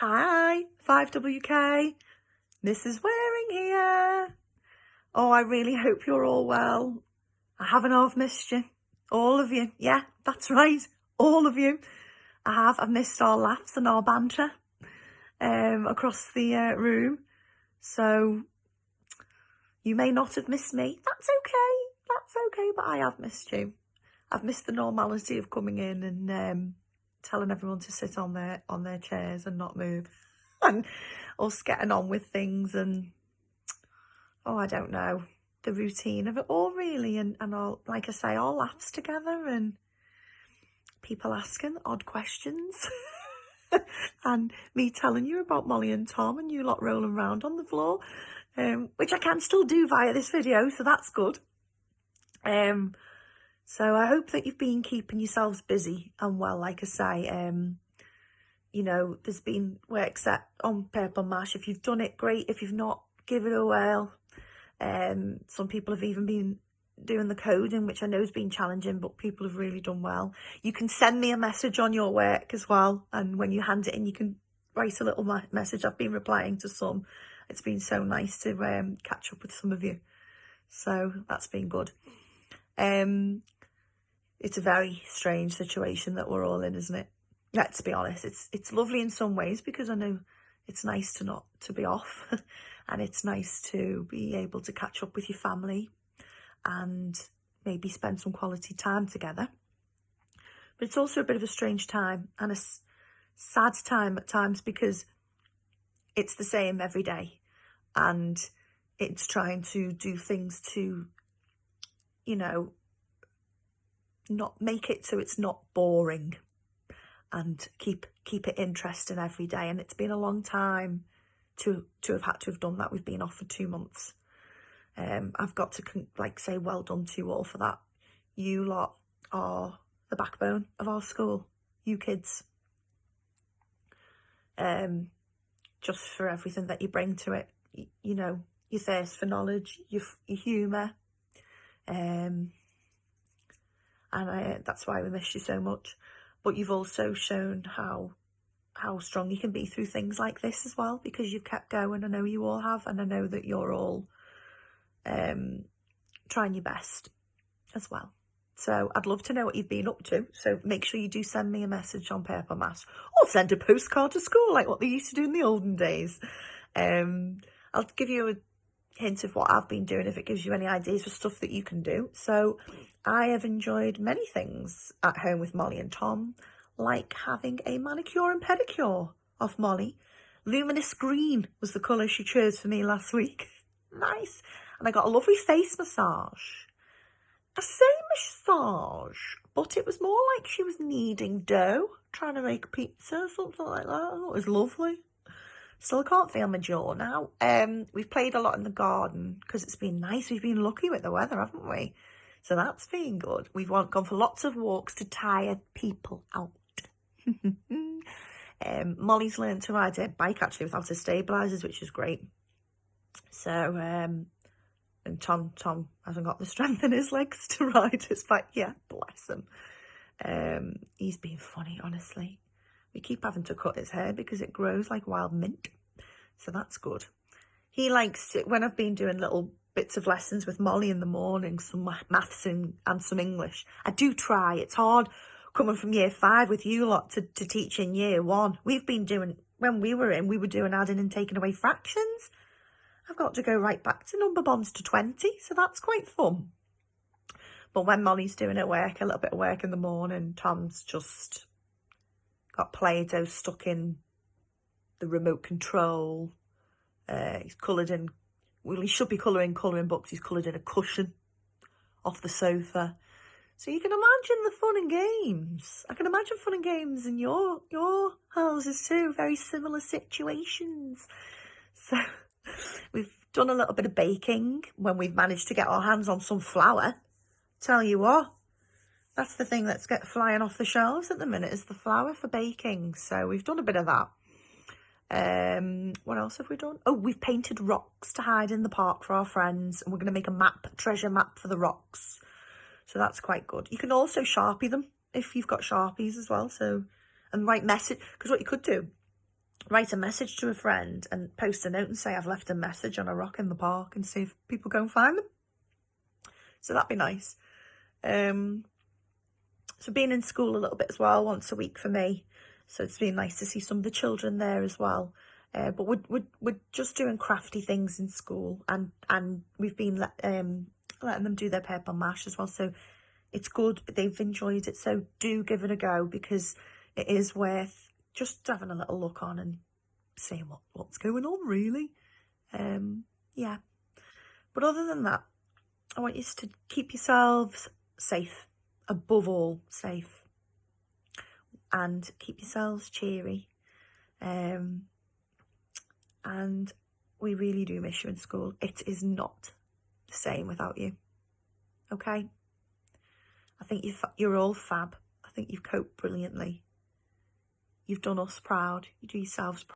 Hi, 5WK, Mrs. Waring here. Oh, I really hope you're all well. I haven't half missed you. All of you. Yeah, that's right. All of you. I've missed our laughs and our banter across the room. So you may not have missed me. That's okay, but I have missed you. I've missed the normality of coming in and telling everyone to sit on their chairs and not move. And us getting on with things and, oh, I don't know, the routine of it all really. And all, like I say, all laughs together and people asking odd questions. And me telling you about Molly and Tom and you lot rolling around on the floor, which I can still do via this video, so that's good. So I hope that you've been keeping yourselves busy and well, like I say. You know, there's been work set on Purple Mash. If you've done it, great. If you've not, give it a whirl. Some people have even been doing the coding, which I know has been challenging, but people have really done well. You can send me a message on your work as well. And when you hand it in, you can write a little message. I've been replying to some. It's been so nice to catch up with some of you. So that's been good. It's a very strange situation that we're all in, isn't it? Let's be honest, it's lovely in some ways because I know it's nice to be off and it's nice to be able to catch up with your family and maybe spend some quality time together. But it's also a bit of a strange time and a sad time at times because it's the same every day and it's trying to do things to, you know, not make it so it's not boring and keep it interesting every day. And it's been a long time to have had to have done that. We've been off for 2 months. I've got to say well done to you all for that. You lot are the backbone of our school, you kids. Just for everything that you bring to it, you know, your thirst for knowledge, your humour, and that's why we miss you so much. But you've also shown how strong you can be through things like this as well, because you've kept going. I know you all have, and I know that you're all trying your best as well. So I'd love to know what you've been up to. So make sure you do send me a message on Purple Mash or send a postcard to school like what they used to do in the olden days. I'll give you a hint of what I've been doing if it gives you any ideas for stuff that you can do. So I have enjoyed many things at home with Molly and Tom, like having a manicure and pedicure off Molly. Luminous green was the colour she chose for me last week. Nice. And I got a lovely face massage. A same massage, but it was more like she was kneading dough, trying to make pizza, something like that. Oh, it was lovely. Still can't feel my jaw now. We've played a lot in the garden because it's been nice. We've been lucky with the weather, haven't we? So that's been good. We've gone for lots of walks to tire people out. Molly's learned to ride a bike actually without her stabilisers, which is great. So, and Tom hasn't got the strength in his legs to ride his bike. Yeah, bless him. He's been funny, honestly. We keep having to cut his hair because it grows like wild mint. So that's good. He likes it when I've been doing little bits of lessons with Molly in the morning, some maths and some English. I do try. It's hard coming from year 5 with you lot to teach in year 1. We've been doing, when we were doing adding and taking away fractions. I've got to go right back to number bonds to 20. So that's quite fun. But when Molly's doing her work, a little bit of work in the morning, Tom's just got Play-Doh stuck in the remote control. He's coloured in, well, he should be colouring books. He's coloured in a cushion off the sofa. So you can imagine the fun and games. I can imagine fun and games in your houses too. Very similar situations. So we've done a little bit of baking when we've managed to get our hands on some flour. Tell you what, that's the thing that's flying off the shelves at the minute, is the flour for baking. So we've done a bit of that. What else have we done? Oh, we've painted rocks to hide in the park for our friends, and we're going to make a treasure map for the rocks. So that's quite good. You can also Sharpie them if you've got Sharpies as well. So, and write message, because what you could do write a message to a friend and post a note and say I've left a message on a rock in the park and see if people go and find them. So that'd be nice. So being in school a little bit as well, once a week for me. So it's been nice to see some of the children there as well. But we're just doing crafty things in school, and we've been letting them do their paper mache as well. So it's good. They've enjoyed it. So do give it a go, because it is worth just having a little look on and seeing what's going on, really. Yeah. But other than that, I want you to keep yourselves safe, above all safe, and keep yourselves cheery. And we really do miss you in school. It is not the same without you. Okay? I think you're all fab. I think you've coped brilliantly. You've done us proud. You do yourselves proud.